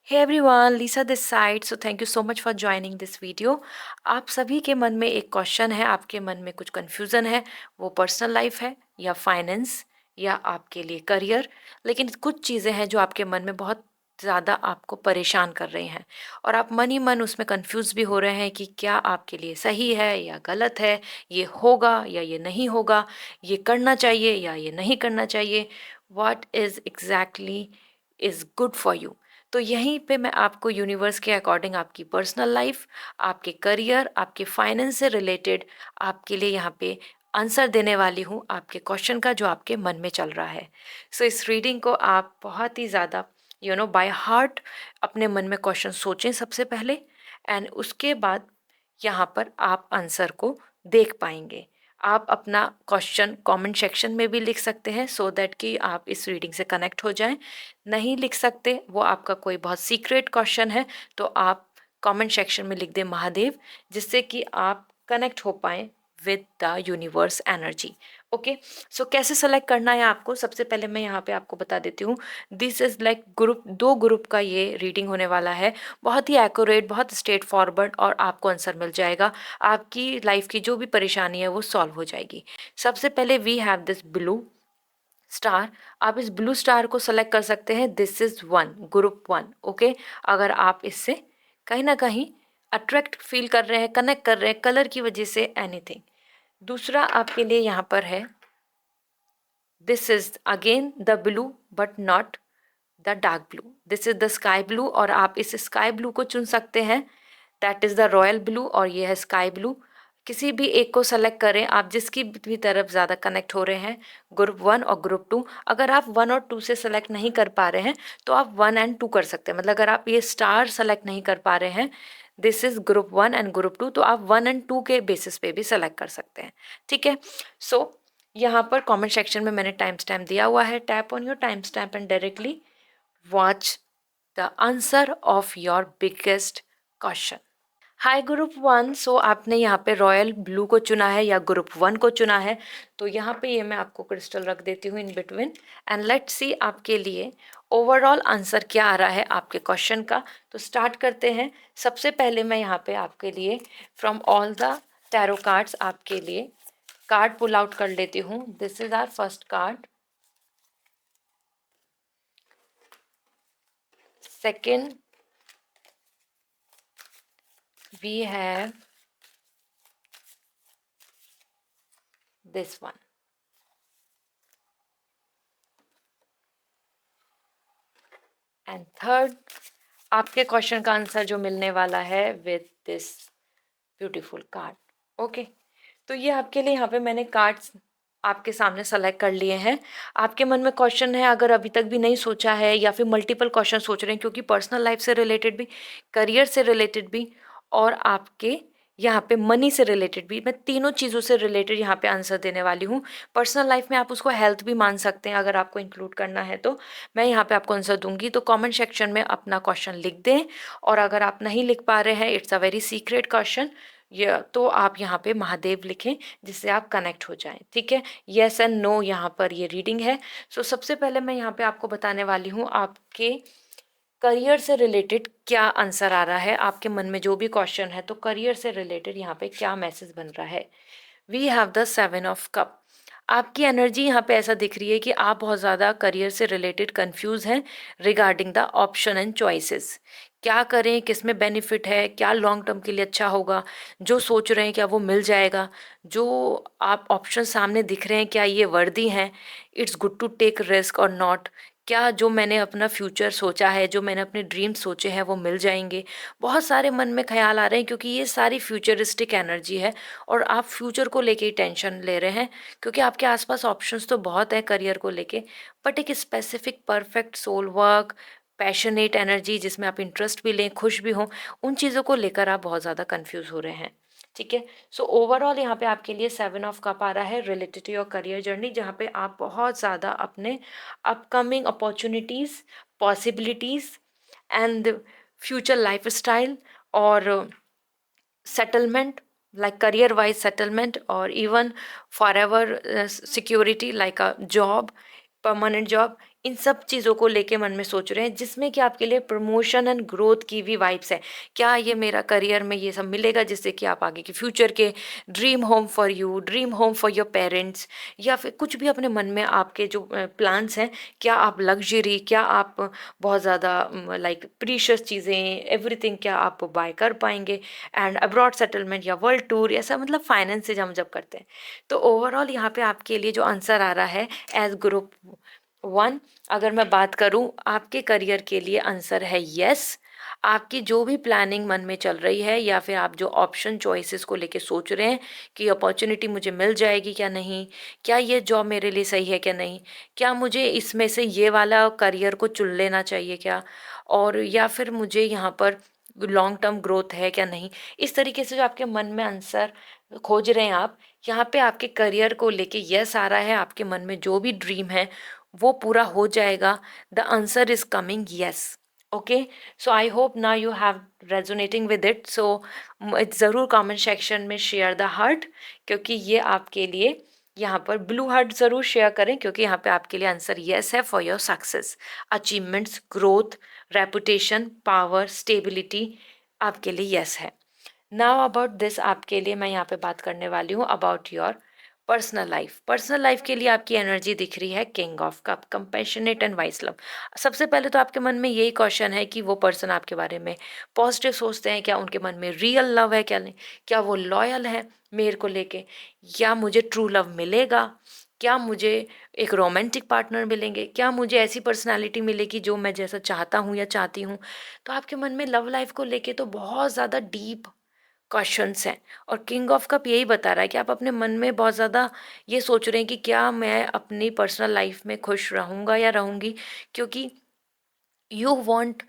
Hey everyone, Lisa this side. So thank you so much for joining this video. आप सभी के मन में एक क्वेश्चन है, आपके मन में कुछ कंफ्यूजन है, वो पर्सनल लाइफ है या फाइनेंस या आपके लिए करियर। लेकिन कुछ चीज़ें हैं जो आपके मन में बहुत ज़्यादा आपको परेशान कर रही हैं और आप मन ही मन उसमें कंफ्यूज भी हो रहे हैं कि क्या आपके लिए सही है या गलत है, ये होगा या ये नहीं होगा, ये करना चाहिए या ये नहीं करना चाहिए, what is exactly is good for you. तो यहीं पे मैं आपको यूनिवर्स के अकॉर्डिंग आपकी पर्सनल लाइफ, आपके करियर, आपके फाइनेंस से रिलेटेड आपके लिए यहाँ पे आंसर देने वाली हूँ आपके क्वेश्चन का जो आपके मन में चल रहा है। सो इस रीडिंग को आप बहुत ही ज़्यादा बाय हार्ट अपने मन में क्वेश्चन सोचें सबसे पहले, एंड उसके बाद यहाँ पर आप आंसर को देख पाएंगे। आप अपना क्वेश्चन कमेंट सेक्शन में भी लिख सकते हैं सो दैट कि आप इस रीडिंग से कनेक्ट हो जाएं। नहीं लिख सकते, वो आपका कोई बहुत सीक्रेट क्वेश्चन है, तो आप कमेंट सेक्शन में लिख दें महादेव, जिससे कि आप कनेक्ट हो पाएँ with the universe energy. Okay, so कैसे सेलेक्ट करना है आपको, सबसे पहले मैं यहाँ पे आपको बता देती हूँ। This is like group, 2 group का ये रीडिंग होने वाला है। बहुत ही एक्यूरेट, बहुत स्ट्रेट फॉरवर्ड, और आपको आंसर मिल जाएगा। आपकी लाइफ की जो भी परेशानी है वो सॉल्व हो जाएगी। सबसे पहले we have this blue star. आप इस ब्लू स्टार को सेलेक्ट कर सकते हैं। This is 1, group 1। ओके, अगर आप इससे कहीं ना कहीं अट्रैक्ट फील कर रहे हैं, कनेक्ट कर रहे हैं कलर की वजह से, एनीथिंग। दूसरा आपके लिए यहाँ पर है, this is again the blue but not the dark blue, this is the sky blue, और आप इस स्काई ब्लू को चुन सकते हैं। That is the royal blue, और ये है स्काई ब्लू। किसी भी एक को सेलेक्ट करें आप, जिसकी भी तरफ ज़्यादा कनेक्ट हो रहे हैं, ग्रुप 1 और ग्रुप 2। अगर आप 1 और 2 से सेलेक्ट नहीं कर पा रहे हैं तो आप 1 एंड 2 कर सकते हैं। मतलब अगर आप ये स्टार सेलेक्ट नहीं कर पा रहे हैं, this is group 1 and group 2, तो आप 1 एंड 2 के बेसिस पे भी सेलेक्ट कर सकते हैं। ठीक है, सो यहाँ पर कमेंट सेक्शन में मैंने टाइम स्टैम्प दिया हुआ है। Tap on your time stamp and directly watch the answer of your biggest question. Hi group 1, सो आपने यहाँ पे रॉयल ब्लू को चुना है या ग्रुप 1 को चुना है। तो यहाँ पे ये मैं आपको क्रिस्टल रख देती हूँ in between, and let's see आपके लिए ओवरऑल आंसर क्या आ रहा है आपके क्वेश्चन का। तो स्टार्ट करते हैं। सबसे पहले मैं यहाँ पे आपके लिए from all the tarot cards आपके लिए कार्ड पुल आउट कर लेती हूँ। This is our first card, second we have this one, and third आपके क्वेश्चन का आंसर जो मिलने वाला है with this beautiful card. Okay, तो ये आपके लिए यहाँ पे मैंने कार्ड्स आपके सामने सेलेक्ट कर लिए हैं। आपके मन में क्वेश्चन है, अगर अभी तक भी नहीं सोचा है या फिर मल्टीपल क्वेश्चन सोच रहे हैं, क्योंकि पर्सनल लाइफ से रिलेटेड भी, करियर से रिलेटेड भी, और आपके यहाँ पे मनी से रिलेटेड भी, मैं तीनों चीज़ों से रिलेटेड यहाँ पे आंसर देने वाली हूँ। पर्सनल लाइफ में आप उसको हेल्थ भी मान सकते हैं, अगर आपको इंक्लूड करना है तो मैं यहाँ पे आपको आंसर दूंगी। तो कमेंट सेक्शन में अपना क्वेश्चन लिख दें, और अगर आप नहीं लिख पा रहे हैं, it's a very secret question, ये तो आप यहाँ पे महादेव लिखें, जिससे आप कनेक्ट हो जाएं। ठीक है, येस एंड नो यहाँ पर ये रीडिंग है। सो सबसे पहले मैं यहाँ पे आपको बताने वाली हूँ आपके करियर से रिलेटेड क्या आंसर आ रहा है। आपके मन में जो भी क्वेश्चन है, तो करियर से रिलेटेड यहाँ पे क्या मैसेज बन रहा है। We have the 7 of cup. आपकी एनर्जी यहाँ पे ऐसा दिख रही है कि आप बहुत ज़्यादा करियर से रिलेटेड कंफ्यूज हैं regarding the option and choices. क्या करें, किस में बेनिफिट है, क्या लॉन्ग टर्म के लिए अच्छा होगा, जो सोच रहे हैं क्या वो मिल जाएगा, जो आप ऑप्शन सामने दिख रहे हैं क्या ये वर्दी हैं, it's good to take risk और नॉट, क्या जो मैंने अपना फ्यूचर सोचा है, जो मैंने अपने ड्रीम सोचे हैं वो मिल जाएंगे। बहुत सारे मन में ख्याल आ रहे हैं, क्योंकि ये सारी फ्यूचरिस्टिक एनर्जी है और आप फ्यूचर को लेके ही टेंशन ले रहे हैं, क्योंकि आपके आसपास ऑप्शंस तो बहुत हैं करियर को लेके, बट एक specific perfect soul work, passionate energy जिसमें आप इंटरेस्ट भी लें, खुश भी हों, उन चीज़ों को लेकर आप बहुत ज़्यादा कंफ्यूज हो रहे हैं। ठीक है, सो ओवरऑल यहाँ पे आपके लिए 7 ऑफ कप आ रहा है related to your career journey, जहाँ पे आप बहुत ज़्यादा अपने upcoming opportunities, possibilities and future lifestyle और settlement, like career wise settlement, or even forever security like a job, permanent job, इन सब चीज़ों को लेके मन में सोच रहे हैं, जिसमें कि आपके लिए प्रमोशन एंड ग्रोथ की भी वाइब्स है। क्या ये मेरा करियर में ये सब मिलेगा जिससे कि आप आगे के फ्यूचर के dream home for you, dream home for your parents, या फिर कुछ भी अपने मन में आपके जो प्लान्स हैं, क्या आप लग्जरी, क्या आप बहुत ज़्यादा लाइक प्रीशियस चीज़ें, एवरीथिंग क्या आप बाय कर पाएंगे, एंड अब्रॉड सेटलमेंट या वर्ल्ड टूर, ऐसा मतलब फाइनेंस से हम जब करते हैं। तो ओवरऑल यहाँ पे आपके लिए जो आंसर आ रहा है एज ग्रुप 1, अगर मैं बात करूँ आपके करियर के लिए आंसर है यस। आपकी जो भी प्लानिंग मन में चल रही है, या फिर आप जो ऑप्शन चॉइसेस को लेके सोच रहे हैं कि अपॉर्चुनिटी मुझे मिल जाएगी क्या नहीं, क्या ये जॉब मेरे लिए सही है क्या नहीं, क्या मुझे इसमें से ये वाला करियर को चुन लेना चाहिए क्या, और या फिर मुझे यहाँ पर लॉन्ग टर्म ग्रोथ है क्या नहीं, इस तरीके से जो आपके मन में आंसर खोज रहे हैं आप, यहाँ पे आपके करियर को लेके यस आ रहा है। आपके मन में जो भी ड्रीम है वो पूरा हो जाएगा। The answer is coming yes. Okay, so I hope now you have resonating with it. So ज़रूर कमेंट सेक्शन में शेयर द हार्ट, क्योंकि ये आपके लिए यहाँ पर ब्लू हार्ट ज़रूर शेयर करें, क्योंकि यहाँ पे आपके लिए आंसर यस है for your success, achievements, growth, reputation, power, stability, आपके लिए यस है। नाउ अबाउट दिस, आपके लिए मैं यहाँ पे बात करने वाली हूँ about your personal life. Personal life के लिए आपकी एनर्जी दिख रही है king of cup, compassionate and vice love. सबसे पहले तो आपके मन में यही क्वेश्चन है कि वो पर्सन आपके बारे में पॉजिटिव सोचते हैं क्या, उनके मन में रियल लव है क्या नहीं, क्या वो लॉयल है मेरे को लेके, या मुझे ट्रू लव मिलेगा, क्या मुझे एक रोमांटिक पार्टनर मिलेंगे, क्या मुझे ऐसी पर्सनालिटी मिलेगी जो मैं जैसा चाहता हूँ या चाहती हूँ। तो आपके मन में लव लाइफ को लेके तो बहुत ज़्यादा डीप क्वेश्चंस हैं, और किंग ऑफ कप यही बता रहा है कि आप अपने मन में बहुत ज़्यादा ये सोच रहे हैं कि क्या मैं अपनी पर्सनल लाइफ में खुश रहूँगा या रहूँगी, क्योंकि you want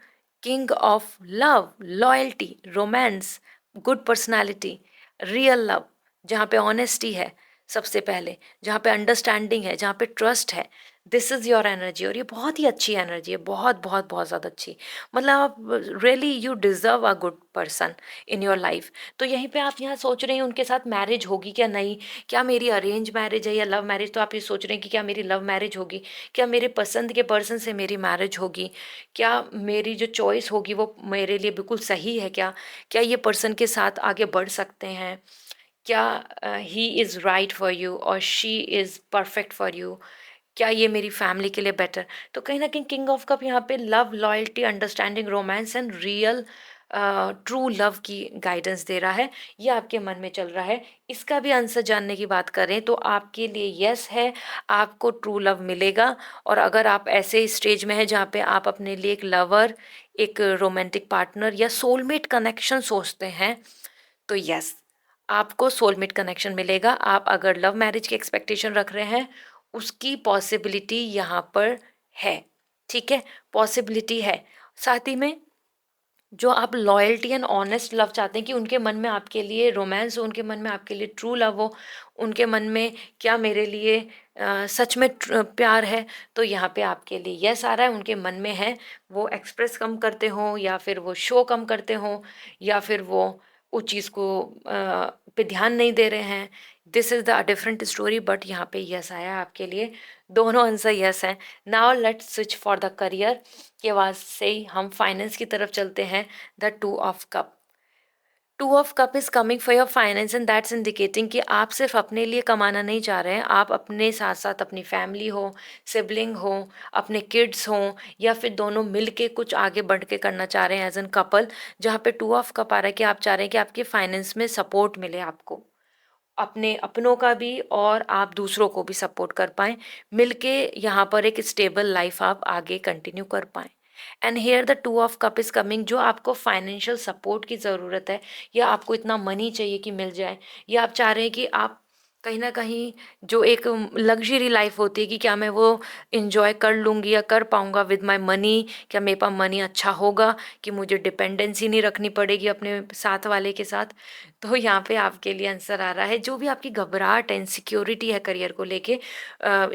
king of love, loyalty, romance, good personality, real love, जहाँ पे ऑनेस्टी है सबसे पहले, जहाँ पे अंडरस्टैंडिंग है, जहाँ पे ट्रस्ट है। दिस इज़ योर एनर्जी, और ये बहुत ही अच्छी एनर्जी है, बहुत बहुत बहुत ज़्यादा अच्छी। मतलब आप really you deserve a good person in your life. तो यहीं पे आप यहाँ सोच रहे हैं उनके साथ मैरिज होगी क्या नहीं, क्या मेरी अरेंज मैरिज है या लव मैरिज, तो आप ये सोच रहे हैं कि क्या मेरी लव मैरिज होगी, क्या मेरे पसंद के पर्सन से मेरी मैरिज होगी, क्या मेरी जो चॉइस होगी वो मेरे लिए बिल्कुल सही है क्या, क्या ये पर्सन के साथ आगे बढ़ सकते हैं, क्या he is right for you और she is perfect for you, क्या ये मेरी फैमिली के लिए बेटर। तो कहीं ना कहीं किंग ऑफ कप यहाँ पे love, loyalty, understanding, romance and real true love की गाइडेंस दे रहा है। ये आपके मन में चल रहा है। इसका भी आंसर जानने की बात करें तो आपके लिए यस है, आपको ट्रू लव मिलेगा। और अगर आप ऐसे स्टेज में हैं जहाँ पे आप अपने लिए एक लवर, एक रोमांटिक पार्टनर या सोलमेट कनेक्शन सोचते हैं, तो यस, आपको सोलमेट कनेक्शन मिलेगा। आप अगर लव मैरिज की एक्सपेक्टेशन रख रहे हैं, उसकी पॉसिबिलिटी यहाँ पर है। ठीक है, पॉसिबिलिटी है। साथ ही में जो आप लॉयल्टी एंड ऑनेस्ट लव चाहते हैं कि उनके मन में आपके लिए रोमांस हो, उनके मन में आपके लिए ट्रू लव हो, उनके मन में क्या मेरे लिए सच में प्यार है, तो यहाँ पे आपके लिए यस आ रहा है। उनके मन में है, वो एक्सप्रेस कम करते हों या फिर वो शो कम करते हों या फिर वो उस चीज़ को पे ध्यान नहीं दे रहे हैं, this is the different story, but यहाँ पे यस आया है आपके लिए। दोनों आंसर यस हैं। Now let's switch for the career के बाद से ही हम फाइनेंस की तरफ चलते हैं। The two of cup, to of cup is coming for your finance and that's indicating कि आप सिर्फ अपने लिए कमाना नहीं चाह रहे हैं, आप अपने साथ साथ अपनी फैमिली हो, सिबलिंग हो, अपने किड्स हो, या फिर दोनों मिल के कुछ आगे बढ़ के करना चाह रहे हैं एज एन कपल। जहाँ पे टू ऑफ कप आ रहा है कि आप चाह रहे हैं कि आपके फाइनेंस में सपोर्ट मिले आपको, अपने अपनों का भी और आप दूसरों को भी सपोर्ट कर पाएँ, मिलके यहाँ पर एक स्टेबल लाइफ आप आगे कंटिन्यू कर पाएँ। And here the two of cup is coming, जो आपको फाइनेंशियल सपोर्ट की ज़रूरत है, या आपको इतना मनी चाहिए कि मिल जाए, या आप चाह रहे हैं कि आप कहीं ना कहीं जो एक लग्जरी लाइफ होती है कि क्या मैं वो इंजॉय कर लूँगी या कर पाऊँगा विद माय मनी, क्या मेरे पास मनी अच्छा होगा कि मुझे डिपेंडेंसी नहीं रखनी पड़ेगी अपने साथ वाले के साथ। तो यहाँ पे आपके लिए आंसर आ रहा है, जो भी आपकी घबराहट है, इनसिक्योरिटी है करियर को लेके,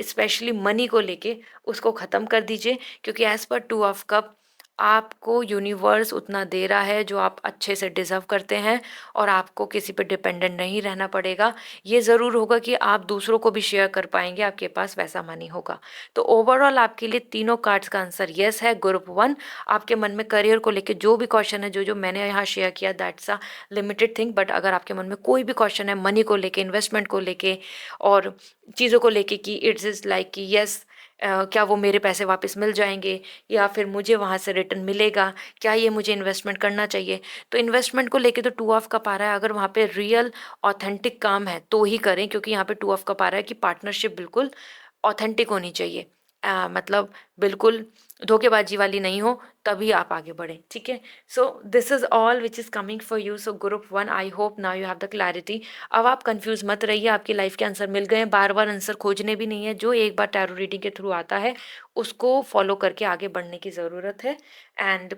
स्पेशली मनी को लेके, उसको ख़त्म कर दीजिए, क्योंकि as per to of cup आपको यूनिवर्स उतना दे रहा है जो आप अच्छे से डिज़र्व करते हैं, और आपको किसी पे डिपेंडेंट नहीं रहना पड़ेगा। ये ज़रूर होगा कि आप दूसरों को भी शेयर कर पाएंगे, आपके पास वैसा मनी होगा। तो ओवरऑल आपके लिए तीनों कार्ड्स का आंसर यस है। ग्रुप 1, आपके मन में करियर को लेके जो भी क्वेश्चन है, जो जो मैंने यहाँ शेयर किया, that's a limited thing, but अगर आपके मन में कोई भी क्वेश्चन है मनी को लेके, इन्वेस्टमेंट को लेके और चीज़ों को लेके कि इट्स इज़ लाइक कि यस, क्या वो मेरे पैसे वापस मिल जाएंगे, या फिर मुझे वहाँ से रिटर्न मिलेगा, क्या ये मुझे इन्वेस्टमेंट करना चाहिए। तो इन्वेस्टमेंट को लेके तो 2 ऑफ कप आ रहा है। अगर वहाँ पे रियल ऑथेंटिक काम है तो ही करें, क्योंकि यहाँ पे 2 ऑफ कप आ रहा है कि पार्टनरशिप बिल्कुल ऑथेंटिक होनी चाहिए। मतलब बिल्कुल धोखेबाजी वाली नहीं हो, तभी आप आगे बढ़ें, ठीक है। So this is all which is coming for you. So group 1, I hope now you have the clarity. अब आप कंफ्यूज मत रहिए, आपकी लाइफ के आंसर मिल गए हैं, बार बार आंसर खोजने भी नहीं है। जो एक बार टैरो रीडिंग के थ्रू आता है उसको फॉलो करके आगे बढ़ने की ज़रूरत है। एंड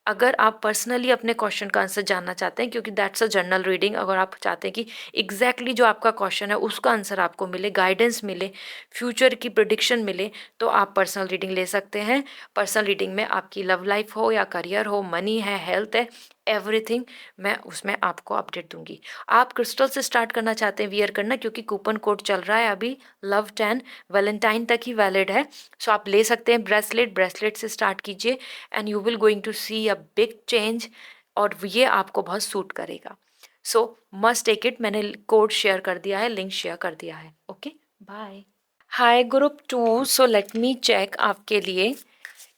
अगर आप पर्सनली अपने क्वेश्चन का आंसर जानना चाहते हैं, क्योंकि दैट्स अ जनरल रीडिंग, अगर आप चाहते हैं कि एग्जैक्टली जो आपका क्वेश्चन है उसका आंसर आपको मिले, गाइडेंस मिले, फ्यूचर की प्रिडिक्शन मिले, तो आप पर्सनल रीडिंग ले सकते हैं। पर्सनल रीडिंग में आपकी लव लाइफ हो या करियर हो, मनी है, हेल्थ है, एवरीथिंग मैं उसमें आपको अपडेट दूंगी। आप क्रिस्टल से स्टार्ट करना चाहते हैं वियर करना, क्योंकि कूपन कोड चल रहा है अभी लव 10 वैलेंटाइन तक ही वैलिड है। सो आप ले सकते हैं ब्रेसलेट से स्टार्ट कीजिए, and you will going to see a big change, और ये आपको बहुत सूट करेगा। So must take it. मैंने कोड शेयर कर दिया है, लिंक शेयर कर दिया है। Okay, bye. Hi group 2, so let me check आपके लिए।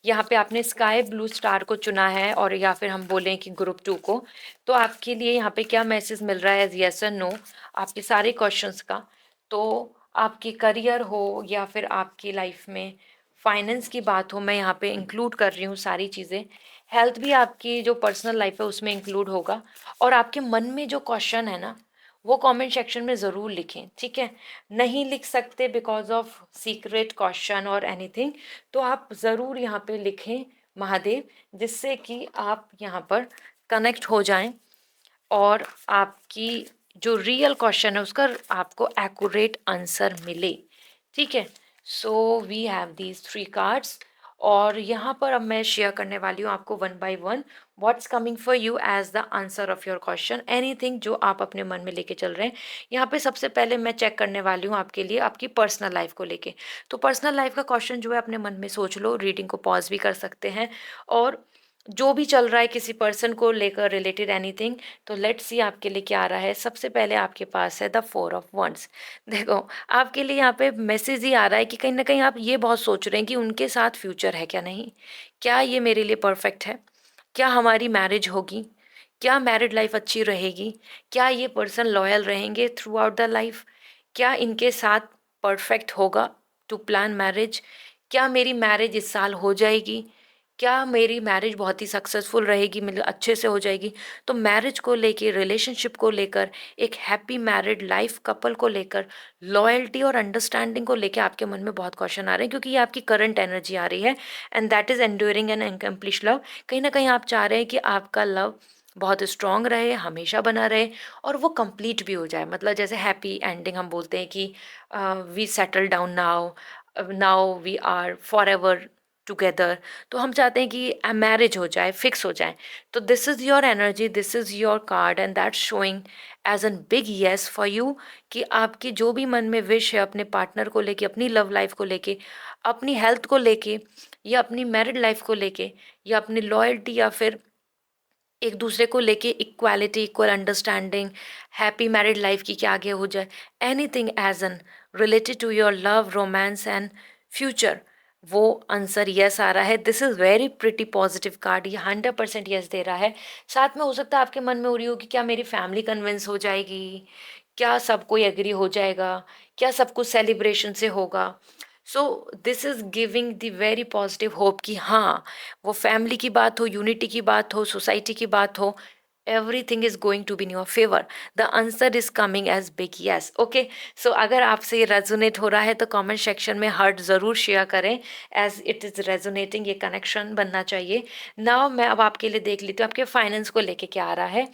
यहाँ पे आपने स्काई ब्लू स्टार को चुना है, और या फिर हम बोलें कि ग्रुप 2 को, तो आपके लिए यहाँ पे क्या मैसेज मिल रहा है एज यस और नो आपके सारे क्वेश्चंस का। तो आपकी करियर हो या फिर आपकी लाइफ में फाइनेंस की बात हो, मैं यहाँ पे इंक्लूड कर रही हूँ सारी चीज़ें। हेल्थ भी आपकी जो पर्सनल लाइफ है उसमें इंक्लूड होगा। और आपके मन में जो क्वेश्चन है ना, वो कमेंट सेक्शन में ज़रूर लिखें, ठीक है। नहीं लिख सकते बिकॉज ऑफ सीक्रेट क्वेश्चन और एनीथिंग, तो आप ज़रूर यहाँ पे लिखें महादेव, जिससे कि आप यहाँ पर कनेक्ट हो जाएं, और आपकी जो रियल क्वेश्चन है उसका आपको एक्यूरेट आंसर मिले, ठीक है। So we have these 3 cards, और यहाँ पर अब मैं शेयर करने वाली हूँ आपको one by one what's coming for you as the answer of your question, anything जो आप अपने मन में लेके चल रहे हैं। यहाँ पे सबसे पहले मैं चेक करने वाली हूँ आपके लिए आपकी पर्सनल लाइफ को लेके। तो पर्सनल लाइफ का क्वेश्चन जो है अपने मन में सोच लो, रीडिंग को पॉज भी कर सकते हैं, और जो भी चल रहा है किसी पर्सन को लेकर रिलेटेड एनीथिंग, तो लेट्स सी आपके लिए क्या आ रहा है। सबसे पहले आपके पास है द 4 ऑफ वंड्स। देखो, आपके लिए यहाँ पे मैसेज ही आ रहा है कि कहीं ना कहीं आप ये बहुत सोच रहे हैं कि उनके साथ फ्यूचर है क्या नहीं, क्या ये मेरे लिए परफेक्ट है, क्या हमारी मैरिज होगी, क्या मैरिड लाइफ अच्छी रहेगी, क्या ये पर्सन लॉयल रहेंगे थ्रू आउट द लाइफ, क्या इनके साथ परफेक्ट होगा टू प्लान मैरिज, क्या मेरी मैरिज इस साल हो जाएगी, क्या मेरी मैरिज बहुत ही सक्सेसफुल रहेगी, मतलब अच्छे से हो जाएगी। तो मैरिज को लेके, रिलेशनशिप को लेकर, एक हैप्पी मैरिड लाइफ कपल को लेकर, लॉयल्टी और अंडरस्टैंडिंग को लेकर आपके मन में बहुत क्वेश्चन आ रहे हैं, क्योंकि ये आपकी करंट एनर्जी आ रही है, and that is enduring and incomplete love. कहीं ना कहीं आप चाह रहे हैं कि आपका लव बहुत स्ट्रांग रहे, हमेशा बना रहे, और वो कंप्लीट भी हो जाए। मतलब जैसे हैप्पी एंडिंग हम बोलते हैं कि we settle down now, now we are forever together. तो हम चाहते हैं कि मैरिज हो जाए, फिक्स हो जाए। तो this is your energy, this is your card, and that showing as an big yes for you, कि आपकी जो भी मन में विश है अपने पार्टनर को लेके, अपनी लव लाइफ को लेके, अपनी हेल्थ को लेके, या अपनी मैरिड लाइफ को लेके, या अपनी लॉयल्टी, या फिर एक दूसरे को लेके equality, equal understanding, happy married life की क्या आगे हो जाए, anything as an related to your love, romance and future, वो आंसर यस आ रहा है। This is very pretty positive card, ये 100% यस दे रहा है। साथ में हो सकता है आपके मन में हो रही हो कि क्या मेरी फैमिली कन्विंस हो जाएगी, क्या सब कोई एग्री हो जाएगा, क्या सब कुछ सेलिब्रेशन से होगा। So this is giving the very positive hope कि हाँ, वो फैमिली की बात हो, यूनिटी की बात हो, सोसाइटी की बात हो, everything is going to be in your favour. The answer is coming as big yes. Okay, so अगर आपसे ये रेजोनेट हो रहा है तो कमेंट सेक्शन में हार्ट ज़रूर शेयर करें, एज इट इज़ रेजोनेटिंग, ये कनेक्शन बनना चाहिए। नाउ मैं अब आपके लिए देख लेती हूँ आपके फाइनेंस को लेके क्या आ रहा है।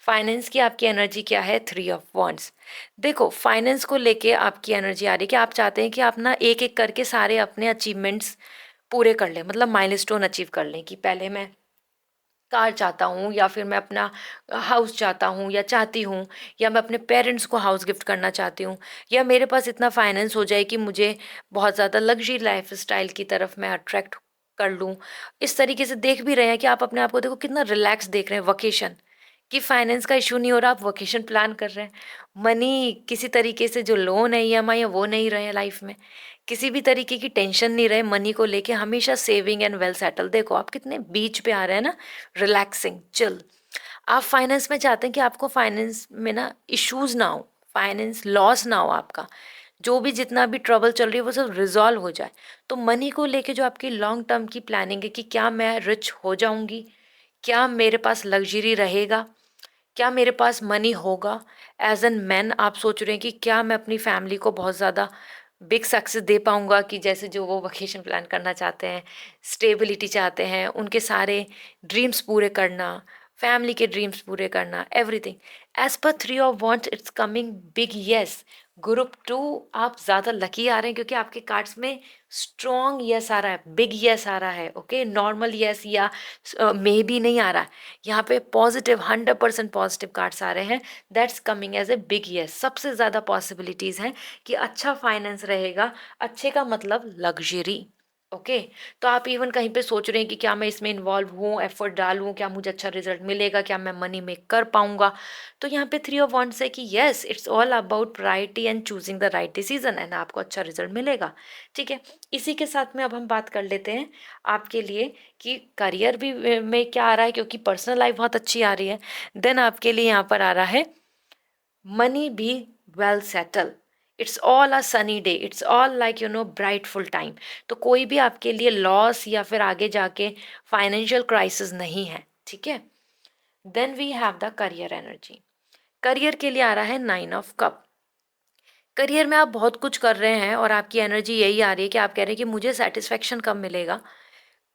फाइनेंस की आपकी एनर्जी क्या है, 3 ऑफ वॉन्ड्स। देखो, फाइनेंस को लेके आपकी एनर्जी आ रही है कि आप चाहते हैं कि आप ना एक एक करके सारे अपने अचीवमेंट्स पूरे कर लें, मतलब माइलस्टोन अचीव कर लें कि पहले मैं कार चाहता हूँ, या फिर मैं अपना हाउस चाहता हूँ या चाहती हूँ, या मैं अपने पेरेंट्स को हाउस गिफ्ट करना चाहती हूँ, या मेरे पास इतना फाइनेंस हो जाए कि मुझे बहुत ज़्यादा लग्जरी लाइफ स्टाइल की तरफ मैं अट्रैक्ट कर लूँ। इस तरीके से देख भी रहे हैं कि आप अपने आप को देखो कितना रिलैक्स देख रहे हैं, वकेशन कि फाइनेंस का इशू नहीं हो रहा, आप वकेशन प्लान कर रहे हैं। मनी किसी तरीके से जो लोन है, ईएमआई है, वो नहीं रहे लाइफ में, किसी भी तरीके की टेंशन नहीं रहे मनी को लेके, हमेशा सेविंग एंड वेल सेटल। देखो आप कितने बीच पे आ रहे हैं ना, रिलैक्सिंग चिल। आप फाइनेंस में चाहते हैं कि आपको फाइनेंस में ना इश्यूज ना हो, फाइनेंस लॉस ना हो, आपका जो भी जितना भी ट्रबल चल रही है वो सब रिजॉल्व हो जाए। तो मनी को लेके जो आपकी लॉन्ग टर्म की प्लानिंग है कि क्या मैं रिच हो जाऊंगी, क्या मेरे पास लग्जरी रहेगा, क्या मेरे पास मनी होगा, एज एन मैन आप सोच रहे हैं कि क्या मैं अपनी फैमिली को बहुत ज़्यादा बिग सक्सेस दे पाऊंगा, कि जैसे जो वो वेकेशन प्लान करना चाहते हैं, स्टेबिलिटी चाहते हैं, उनके सारे ड्रीम्स पूरे करना, फैमिली के ड्रीम्स पूरे करना, everything as per three of wands it's coming big yes. Group to आप ज़्यादा लकी आ रहे हैं क्योंकि आपके कार्ड्स में स्ट्रॉन्ग यस आ रहा है, बिग यस आ रहा है। ओके, नॉर्मल यस या मे बी नहीं आ रहा है, यहाँ पे पॉजिटिव 100% पॉजिटिव कार्ड्स आ रहे हैं। That's coming as a big yes. सबसे ज़्यादा पॉसिबिलिटीज़ हैं कि अच्छा फाइनेंस रहेगा। अच्छे का मतलब लग्जरी। ओके, तो आप इवन कहीं पे सोच रहे हैं कि क्या मैं इसमें इन्वॉल्व हूँ, एफर्ट डालूँ, क्या मुझे अच्छा रिजल्ट मिलेगा, क्या मैं मनी मेक कर पाऊंगा। तो यहाँ पे थ्री ऑफ वॉन्ट्स है कि yes, it's all about priority and choosing the right decision, and आपको अच्छा रिजल्ट मिलेगा। ठीक है, इसी के साथ में अब हम बात कर लेते हैं आपके लिए कि करियर भी में क्या आ रहा है, क्योंकि पर्सनल लाइफ बहुत अच्छी आ रही है। देन आपके लिए यहाँ पर आ रहा है मनी भी well settle. It's all a sunny day, it's all like brightful time. तो कोई भी आपके लिए लॉस या फिर आगे जाके फाइनेंशियल क्राइसिस नहीं है। ठीक है, then we have the career energy. Career के लिए आ रहा है 9 ऑफ कप। करियर में आप बहुत कुछ कर रहे हैं और आपकी एनर्जी यही आ रही है कि आप कह रहे हैं कि मुझे सेटिस्फेक्शन कब मिलेगा,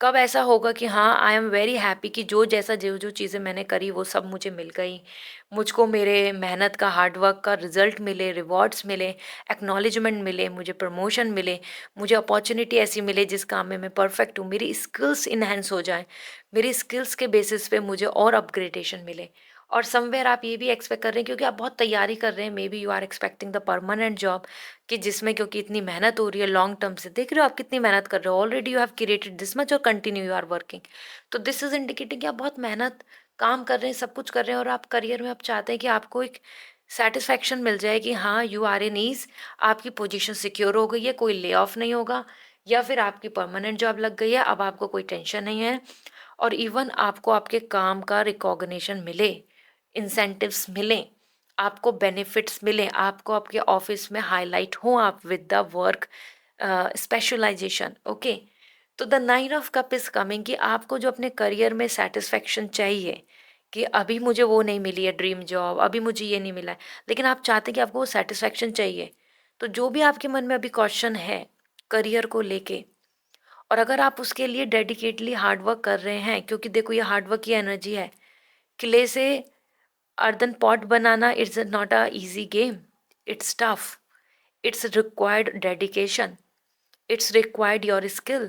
कब ऐसा होगा कि हाँ आई एम वेरी हैप्पी कि जो जैसा जो जो चीज़ें मैंने करी वो सब मुझे मिल गई, मुझको मेरे मेहनत का हार्डवर्क का रिजल्ट मिले, रिवॉर्ड्स मिले, एक्नॉलेजमेंट मिले, मुझे प्रमोशन मिले, मुझे अपॉर्चुनिटी ऐसी मिले जिस काम में मैं परफेक्ट हूँ, मेरी स्किल्स इन्हेंस हो जाएं, मेरी स्किल्स के बेसिस पे मुझे और अपग्रेडेशन मिले। और समवेयर आप ये भी एक्सपेक्ट कर रहे हैं क्योंकि आप बहुत तैयारी कर रहे हैं, maybe you are expecting the permanent job, कि जिसमें क्योंकि इतनी मेहनत हो रही है लॉन्ग टर्म से, देख रहे हो आप कितनी मेहनत कर रहे हो, already you have created this much और कंटिन्यू यू आर वर्किंग। तो दिस इज इंडिकेटिंग कि आप बहुत मेहनत काम कर रहे हैं, सब कुछ कर रहे हैं, और आप करियर में आप चाहते हैं कि आपको एक सेटिस्फैक्शन मिल जाए कि हाँ यू आर इन ईज, आपकी पोजीशन सिक्योर हो गई है, कोई ले ऑफ नहीं होगा, या फिर आपकी परमानेंट जॉब लग गई है, अब आपको कोई टेंशन नहीं है। और इवन आपको आपके काम का रिकॉग्निशन मिले, इंसेंटिव्स मिलें, आपको बेनिफिट्स मिलें, आपको आपके ऑफिस में हाईलाइट हो आप with the work specialisation. Okay, तो the 9 of cup is coming कि आपको जो अपने करियर में सेटिस्फेक्शन चाहिए, कि अभी मुझे वो नहीं मिली है ड्रीम जॉब, अभी मुझे ये नहीं मिला है, लेकिन आप चाहते हैं कि आपको वो सेटिस्फेक्शन चाहिए। तो जो भी आपके मन में अभी क्वेश्चन है करियर को लेके, और अगर आप उसके लिए डेडिकेटली हार्डवर्क कर रहे हैं, क्योंकि देखो ये हार्डवर्क की एनर्जी है, क्ले से earthen pot banana it's not a easy game, it's tough, it's required dedication, it's required your skill,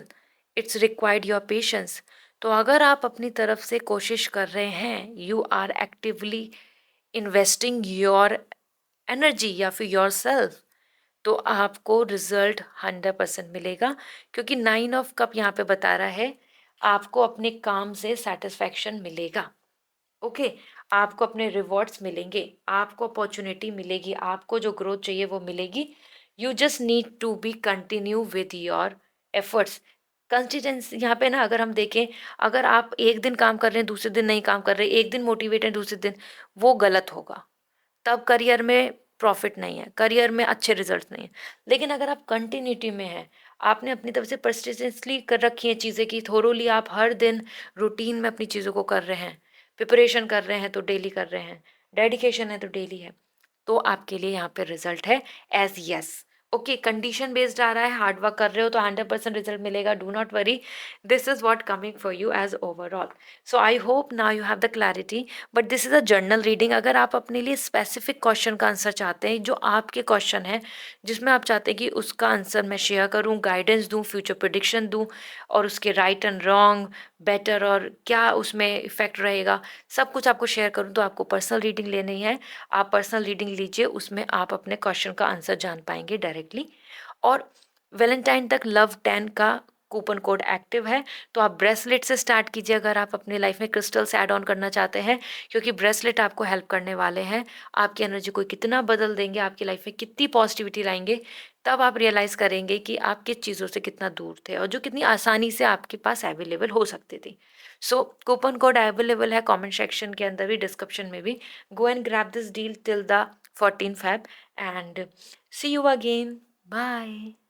it's required your patience. तो अगर आप अपनी तरफ से कोशिश कर रहे हैं, you are actively investing your energy या फिर योर सेल्फ, तो आपको रिजल्ट 100% मिलेगा। क्योंकि 9 ऑफ कप यहाँ पे बता रहा है आपको अपने काम से सेटिस्फैक्शन मिलेगा। ओके, आपको अपने रिवॉर्ड्स मिलेंगे, आपको अपॉर्चुनिटी मिलेगी, आपको जो ग्रोथ चाहिए वो मिलेगी। You just need to be continue with your efforts. Consistency यहाँ पे ना अगर हम देखें, अगर आप एक दिन काम कर रहे हैं दूसरे दिन नहीं काम कर रहे, एक दिन मोटिवेट हैं दूसरे दिन, वो गलत होगा, तब करियर में प्रॉफिट नहीं है, करियर में अच्छे रिजल्ट नहीं है। लेकिन अगर आप कंटिन्यूटी में हैं, आपने अपनी तरफ से परसिस्टेंसली कर रखी है चीज़ें की, थोरोली आप हर दिन रूटीन में अपनी चीज़ों को कर रहे हैं, प्रिपरेशन कर रहे हैं तो डेली कर रहे हैं, डेडिकेशन है तो डेली है, तो आपके लिए यहाँ पे रिजल्ट है as yes. Okay, condition based आ रहा है, हार्ड वर्क कर रहे हो तो 100% रिजल्ट मिलेगा, do not worry, this is what coming for you as overall. So I hope now you have the clarity, but this is a journal reading. अगर आप अपने लिए स्पेसिफिक क्वेश्चन का आंसर चाहते हैं, जो आपके क्वेश्चन है जिसमें आप चाहते हैं कि उसका आंसर मैं शेयर करूं, गाइडेंस दूं, फ्यूचर प्रिडिक्शन दूं, और उसके राइट एंड रॉन्ग, बेटर और क्या उसमें इफेक्ट रहेगा, सब कुछ आपको शेयर करूं, तो आपको पर्सनल रीडिंग लेनी है। आप पर्सनल रीडिंग लीजिए, उसमें आप अपने क्वेश्चन का आंसर जान पाएंगे डायरेक्टली। और वैलेंटाइन तक लव 10 का कूपन कोड एक्टिव है, तो आप ब्रेसलेट से स्टार्ट कीजिए अगर आप अपने लाइफ में क्रिस्टल्स ऐड ऑन करना चाहते हैं, क्योंकि ब्रेसलेट आपको हेल्प करने वाले हैं। आपकी एनर्जी को कितना बदल देंगे, आपकी लाइफ में कितनी पॉजिटिविटी लाएंगे, तब आप रियलाइज करेंगे कि आप किस चीज़ों से कितना दूर थे और जो कितनी आसानी से आपके पास अवेलेबल हो सकती थी। सो कूपन कोड अवेलेबल है कमेंट सेक्शन के अंदर भी, डिस्क्रिप्शन में भी। Go and grab this deal till the 14 Feb, and see you again. Bye.